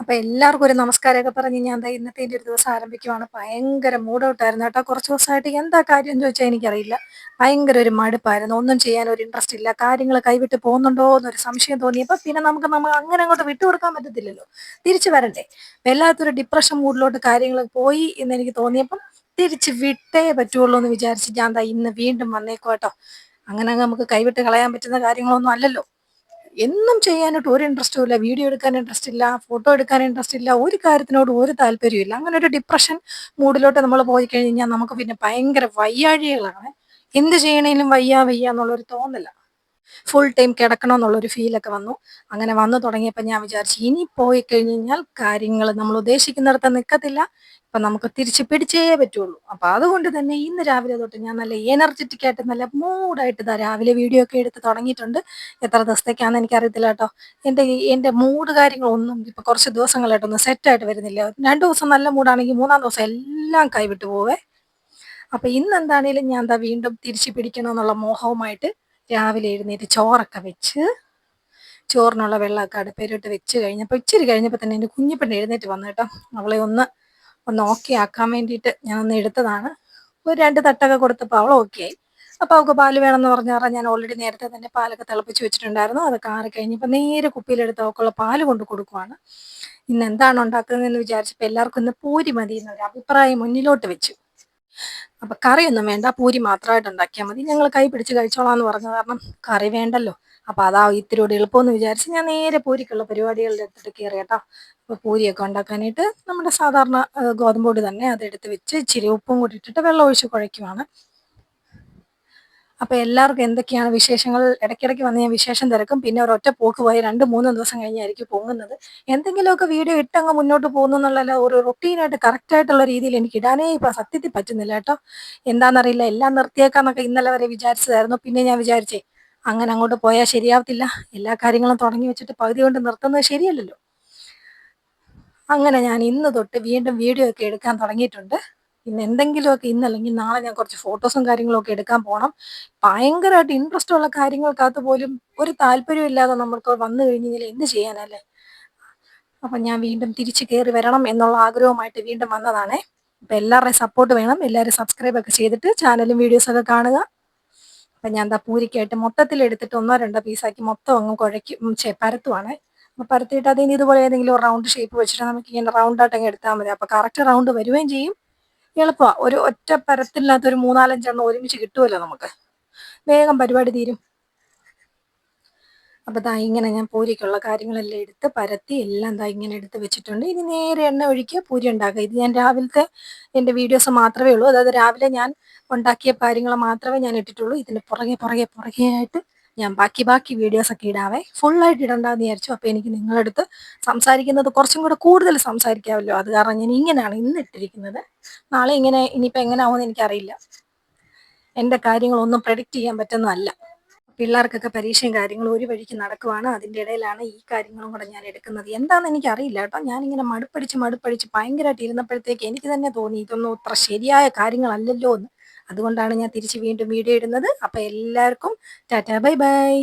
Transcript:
അപ്പൊ എല്ലാവർക്കും ഒരു നമസ്കാരമൊക്കെ പറഞ്ഞ് ഞാൻ ദാ ഇന്നത്തെ എൻ്റെ ഒരു ദിവസം ആരംഭിക്കുവാണ്. ഭയങ്കര മൂഡ് ഔട്ടായിരുന്നു കേട്ടോ. കുറച്ച് ദിവസമായിട്ട് എന്താ കാര്യം എന്ന് ചോദിച്ചാൽ എനിക്കറിയില്ല. ഭയങ്കര ഒരു മടുപ്പായിരുന്നു. ഒന്നും ചെയ്യാൻ ഒരു ഇൻട്രസ്റ്റ് ഇല്ല. കാര്യങ്ങൾ കൈവിട്ട് പോകുന്നുണ്ടോ എന്നൊരു സംശയം തോന്നിയപ്പോൾ പിന്നെ നമ്മൾ അങ്ങനെ അങ്ങോട്ട് വിട്ടുകൊടുക്കാൻ പറ്റത്തില്ലല്ലോ. തിരിച്ചു വരണ്ടേ. വല്ലാത്തൊരു ഡിപ്രഷൻ മൂഡിലോട്ട് കാര്യങ്ങൾ പോയി എന്ന് എനിക്ക് തോന്നിയപ്പം തിരിച്ച് വിട്ടേ പറ്റുള്ളൂ എന്ന് വിചാരിച്ച് ഞാൻ ദാ ഇന്ന് വീണ്ടും വന്നേക്കും കേട്ടോ. അങ്ങനെ നമുക്ക് കൈവിട്ട് കളയാൻ പറ്റുന്ന കാര്യങ്ങളൊന്നും അല്ലല്ലോ. എന്നും ചെയ്യാനായിട്ട് ഒരു ഇൻട്രസ്റ്റും ഇല്ല. വീഡിയോ എടുക്കാൻ ഇൻട്രസ്റ്റ് ഇല്ല. ഫോട്ടോ എടുക്കാൻ ഇൻട്രസ്റ്റ് ഇല്ല. ഒരു കാര്യത്തിനോടും ഒരു താല്പര്യവും ഇല്ല. അങ്ങനെ ഒരു ഡിപ്രഷൻ മൂഡിലോട്ട് നമ്മൾ പോയി കഴിഞ്ഞാൽ നമുക്ക് പിന്നെ ഭയങ്കര വയ്യാഴികകളാണ്. എന്ത് ചെയ്യണേലും വയ്യ വയ്യ എന്നുള്ളൊരു തോന്നലാ. ഫുൾ ടൈം കിടക്കണമെന്നുള്ളൊരു ഫീലൊക്കെ വന്നു. അങ്ങനെ വന്നു തുടങ്ങിയപ്പോൾ ഞാൻ വിചാരിച്ചു ഇനി പോയി കഴിഞ്ഞാൽ കാര്യങ്ങൾ നമ്മൾ ഉദ്ദേശിക്കുന്നിടത്ത് നിൽക്കത്തില്ല. ഇപ്പം നമുക്ക് തിരിച്ച് പിടിച്ചേ പറ്റുള്ളൂ. അപ്പം അതുകൊണ്ട് തന്നെ ഇന്ന് രാവിലെ തൊട്ട് ഞാൻ നല്ല എനർജറ്റിക് ആയിട്ട് നല്ല മൂഡായിട്ട് ഇതാ രാവിലെ വീഡിയോ ഒക്കെ എടുത്ത് തുടങ്ങിയിട്ടുണ്ട്. എത്ര ദിവസത്തേക്കാണെന്ന് എനിക്കറിയത്തില്ല കേട്ടോ. എൻ്റെ മൂഡ് കാര്യങ്ങളൊന്നും ഇപ്പം കുറച്ച് ദിവസങ്ങളായിട്ടൊന്നും സെറ്റായിട്ട് വരുന്നില്ല. 2 ദിവസം നല്ല മൂഡാണെങ്കിൽ 3-ാം ദിവസം എല്ലാം കൈവിട്ട് പോവേ. അപ്പം ഇന്ന് എന്താണേലും ഞാൻ ദാ വീണ്ടും തിരിച്ച് പിടിക്കണമെന്നുള്ള മോഹവുമായിട്ട് രാവിലെ എഴുന്നേറ്റ് ചോറൊക്കെ വെച്ച് ചോറിനുള്ള വെള്ളമൊക്കെ അടുപ്പേലിട്ട് വെച്ച് കഴിഞ്ഞപ്പോൾ ഇച്ചിരി കഴിഞ്ഞപ്പോൾ തന്നെ എൻ്റെ കുഞ്ഞിപ്പെണ്ണ് എഴുന്നേറ്റ് വന്നു കേട്ടോ. അവളെ ഒന്ന് ഒന്ന് ഓക്കെ ആക്കാൻ വേണ്ടിയിട്ട് ഞാനൊന്ന് എടുത്തതാണ്. ഒരു 2 തട്ടൊക്കെ കൊടുത്തപ്പോൾ അവൾ ഓക്കെ ആയി. അപ്പോൾ അവൾക്ക് പാല് വേണമെന്ന് പറഞ്ഞ കാരണം ഞാൻ ഓൾറെഡി നേരത്തെ തന്നെ പാലൊക്കെ തിളപ്പിച്ച് വെച്ചിട്ടുണ്ടായിരുന്നു. അതൊക്കെ ആറി കഴിഞ്ഞപ്പോൾ നേരെ കുപ്പിയിലെടുത്ത് അവൾക്കുള്ള പാല് കൊണ്ട് കൊടുക്കുവാണ്. ഇന്ന് എന്താണ് ഉണ്ടാക്കുന്നതെന്ന് വിചാരിച്ചപ്പോൾ എല്ലാവർക്കും ഇന്ന് പൂരി മതി എന്നൊരു അഭിപ്രായം മുന്നിലോട്ട് വെച്ചു. അപ്പൊ കറിയൊന്നും വേണ്ട, പൂരി മാത്രമായിട്ട് ഉണ്ടാക്കിയാൽ മതി, ഞങ്ങൾ കൈ പിടിച്ച് കഴിച്ചോളാം എന്ന് പറഞ്ഞ കാരണം കറി വേണ്ടല്ലോ. അപ്പൊ അതാ ഇത്തിരി കൂടി എളുപ്പമെന്ന് വിചാരിച്ച് ഞാൻ നേരെ പൂരിക്കുള്ള പരിപാടികളുടെ എടുത്തിട്ട് കയറി കേട്ടോ. അപ്പൊ പൂരിയൊക്കെ ഉണ്ടാക്കാനായിട്ട് നമ്മുടെ സാധാരണ ഗോതമ്പ് പൊടി തന്നെ അതെടുത്ത് വെച്ച് ഇച്ചിരി ഉപ്പും കൂടി ഇട്ടിട്ട് വെള്ളം ഒഴിച്ച് കുഴയ്ക്കുവാണ്. അപ്പൊ എല്ലാവർക്കും എന്തൊക്കെയാണ് വിശേഷങ്ങൾ ഇടയ്ക്കിടയ്ക്ക് വന്ന് ഞാൻ വിശേഷം തിരക്കും. പിന്നെ ഒരൊറ്റ പോക്ക് പോയി 2-3 ദിവസം കഴിഞ്ഞായിരിക്കും പൊങ്ങുന്നത്. എന്തെങ്കിലുമൊക്കെ വീഡിയോ ഇട്ടങ്ങ് മുന്നോട്ട് പോകുന്നു എന്നുള്ള ഒരു റൊട്ടീനായിട്ട് കറക്റ്റായിട്ടുള്ള രീതിയിൽ എനിക്ക് ഇടാനേ ഇപ്പൊ സത്യത്തിൽ പറ്റുന്നില്ല കേട്ടോ. എന്താണെന്നറിയില്ല, എല്ലാം നിർത്തിയേക്കാന്നൊക്കെ ഇന്നലെ വരെ വിചാരിച്ചതായിരുന്നു. പിന്നെ ഞാൻ വിചാരിച്ചേ അങ്ങനെ അങ്ങോട്ട് പോയാൽ ശരിയാവത്തില്ല. എല്ലാ കാര്യങ്ങളും തുടങ്ങി വെച്ചിട്ട് പകുതി കൊണ്ട് നിർത്തുന്നത് ശരിയല്ലല്ലോ. അങ്ങനെ ഞാൻ ഇന്ന് തൊട്ട് വീണ്ടും വീഡിയോ ഒക്കെ എടുക്കാൻ തുടങ്ങിയിട്ടുണ്ട്. പിന്നെ എന്തെങ്കിലുമൊക്കെ ഇന്നല്ലെങ്കിൽ നാളെ ഞാൻ കുറച്ച് ഫോട്ടോസും കാര്യങ്ങളും ഒക്കെ എടുക്കാൻ പോകണം. ഭയങ്കരമായിട്ട് ഇൻട്രസ്റ്റ് ഉള്ള കാര്യങ്ങൾക്കകത്ത് പോലും ഒരു താല്പര്യം ഇല്ലാതെ നമ്മൾക്ക് വന്നു കഴിഞ്ഞാൽ എന്ത് ചെയ്യാനല്ലേ. അപ്പം ഞാൻ വീണ്ടും തിരിച്ച് കയറി വരണം എന്നുള്ള ആഗ്രഹവുമായിട്ട് വീണ്ടും വന്നതാണേ. അപ്പം എല്ലാവരുടെയും സപ്പോർട്ട് വേണം. എല്ലാവരും സബ്സ്ക്രൈബ് ഒക്കെ ചെയ്തിട്ട് ചാനലും വീഡിയോസൊക്കെ കാണുക. അപ്പം ഞാൻ പൂരിക്കായിട്ട് മൊത്തത്തിൽ എടുത്തിട്ട് 1-2 പീസാക്കി മൊത്തം അങ്ങ് കുഴയ്ക്കും പരത്തുവാണേ. അപ്പോൾ പരത്തിയിട്ട് അതിന് ഇതുപോലെ ഏതെങ്കിലും ഒരു റൗണ്ട് ഷേപ്പ് വെച്ചിട്ട് നമുക്ക് ഇങ്ങനെ റൗണ്ടായിട്ട് അങ്ങ് എടുത്താൽ മതി. അപ്പോൾ കറക്റ്റ് റൗണ്ട് വരുകയും ചെയ്യും. എളുപ്പമാണ്. ഒരു ഒറ്റ പരത്തിനകത്ത് ഒരു 3-4 എണ്ണം ഒരുമിച്ച് കിട്ടുമല്ലോ നമുക്ക്. വേഗം പരിപാടി തീരും. അപ്പോൾ ദാ ഇങ്ങനെ ഞാൻ പൂരിക്കുള്ള കാര്യങ്ങളെല്ലാം എടുത്ത് പരത്തി എല്ലാം ദാ ഇങ്ങനെ എടുത്ത് വെച്ചിട്ടുണ്ട്. ഇനി നേരെ എണ്ണ ഒഴിക്കുക, പൂരി ഉണ്ടാക്കുക. ഇത് ഞാൻ രാവിലത്തെ എൻ്റെ വീഡിയോസ് മാത്രമേ ഉള്ളൂ. അതായത് രാവിലെ ഞാൻ ഉണ്ടാക്കിയ കാര്യങ്ങൾ മാത്രമേ ഞാൻ ഇട്ടിട്ടുള്ളൂ. ഇതിന് പുറകെ പുറകെ പുറകെ ആയിട്ട് ഞാൻ ബാക്കി വീഡിയോസൊക്കെ ഇടാവേ. ഫുള്ളായിട്ട് ഇടണ്ടെന്ന് വിചാരിച്ചു. അപ്പോൾ എനിക്ക് നിങ്ങളടുത്ത് സംസാരിക്കുന്നത് കുറച്ചും കൂടെ കൂടുതൽ സംസാരിക്കാമല്ലോ. അത് കാരണം ഞാൻ ഇങ്ങനെയാണ് ഇന്ന് ഇട്ടിരിക്കുന്നത്. നാളെ ഇങ്ങനെ ഇനിയിപ്പോൾ എങ്ങനെ ആവുമെന്ന് എനിക്കറിയില്ല. എൻ്റെ കാര്യങ്ങളൊന്നും പ്രെഡിക്റ്റ് ചെയ്യാൻ പറ്റുന്നതല്ല. പിള്ളേർക്കൊക്കെ പരീക്ഷയും കാര്യങ്ങളും ഒരു വഴിക്ക് നടക്കുവാണ്. അതിൻ്റെ ഇടയിലാണ് ഈ കാര്യങ്ങളും കൂടെ ഞാൻ എടുക്കുന്നത്. എന്താണെന്ന് എനിക്കറിയില്ല കേട്ടോ. ഞാനിങ്ങനെ മടുപ്പടിച്ച് ഭയങ്കരമായിട്ട് ഇരുന്നപ്പോഴത്തേക്ക് എനിക്ക് തന്നെ തോന്നി ഇതൊന്നും ഇത്ര ശരിയായ കാര്യങ്ങളല്ലല്ലോ എന്ന്. അതുകൊണ്ടാണ് ഞാൻ തിരിച്ച് വീണ്ടും വീഡിയോ ഇടുന്നത്. അപ്പോൾ എല്ലാവർക്കും ടാറ്റാ ബൈ ബൈ.